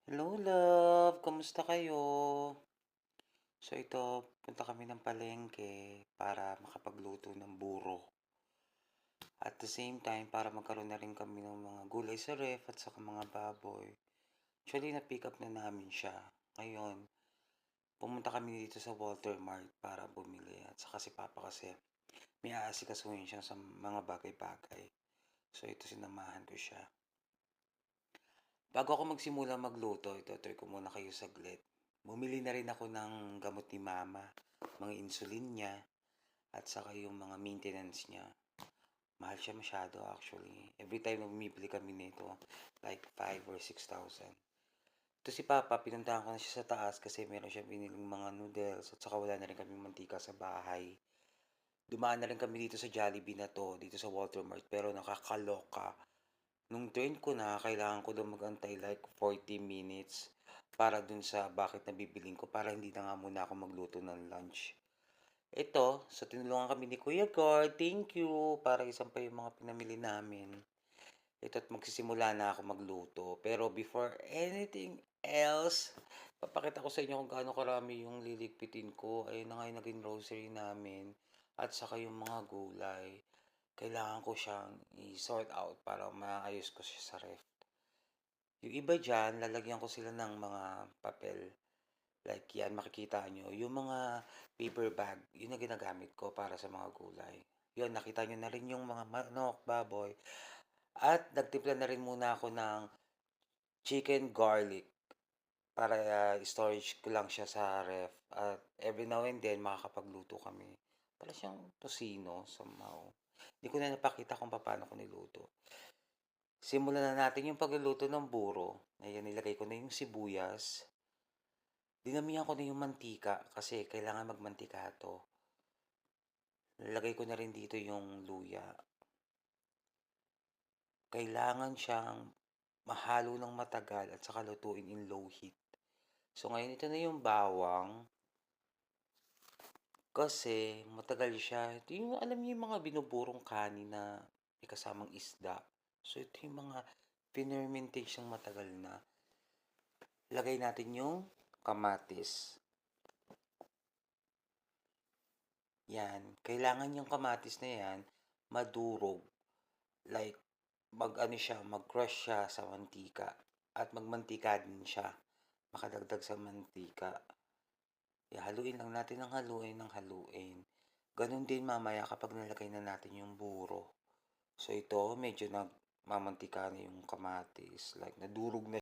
Hello love, kamusta kayo? So ito, punta kami ng palengke para makapagluto ng buro. At the same time, para magkaroon na rin kami ng mga gulay sa ref at saka mga baboy. Actually, na-pick up na namin siya. Ngayon, pumunta kami dito sa Walter Mart para bumili. At saka si Papa kasi may aasikasuhin siya sa mga bagay-bagay. So ito, sinamahan ko siya. Bago ako magsimula magluto, ito, try ko muna kayo saglit. Bumili na rin ako ng gamot ni Mama, mga insulin niya, at saka yung mga maintenance niya. Mahal siya masyado actually. Every time na bumibili kami nito, like 5 or 6,000. Ito si Papa, pinuntahan ko na siya sa taas kasi meron siya biniling mga noodles at saka wala na rin kami mantika sa bahay. Dumaan na rin kami dito sa Jollibee na to, dito sa Walter Mart, pero nakakaloka. Nung turn ko na, kailangan ko daw magantay like 40 minutes para dun sa bakit nabibiling ko para hindi na nga muna ako magluto ng lunch. Ito, sa tinulungan kami ni Kuya Gar, thank you, para isang pa yung mga pinamili namin. Ito at magsisimula na ako magluto. Pero before anything else, papakita ko sa inyo kung gaano karami yung liligpitin ko. Ayun na nga yung naging grocery namin. At saka yung mga gulay. Kailangan ko siyang i-sort out para maayos ko siya sa ref. Yung iba dyan, lalagyan ko sila ng mga papel. Like yan, makikita nyo. Yung mga paper bag, yun ang ginagamit ko para sa mga gulay. Yun, nakita nyo na rin yung mga manok, baboy. At nagtimpla na rin muna ako ng chicken garlic para storage ko lang siya sa ref. At every now and then, makakapagluto kami. Para siyang tosino somehow. Hindi ko na napakita kung paano ko niluto. Simulan na natin yung pagluluto ng buro. Ayan, nilagay ko na yung sibuyas. Dinamihan ko na yung mantika kasi kailangan magmantika to. Nilagay ko na rin dito yung luya. Kailangan siyang mahalo ng matagal at saka lutuin in low heat. So ngayon ito na yung bawang kasi matagal siya. Ito yung alam niyo yung mga binuburong kanin na may kasamang isda. So ito yung mga pinermentage ng matagal na. Lagay natin yung kamatis. Yan. Kailangan yung kamatis na yan madurog. Like, mag-ano siya, mag-crush siya sa mantika. At magmantika din siya. Makadagdag sa mantika. Haluin lang natin ng haluin ng haluin. Ganon din mamaya kapag nalagay na natin yung buro. So ito, medyo nagmamantika na yung kamatis. Like, nadurog na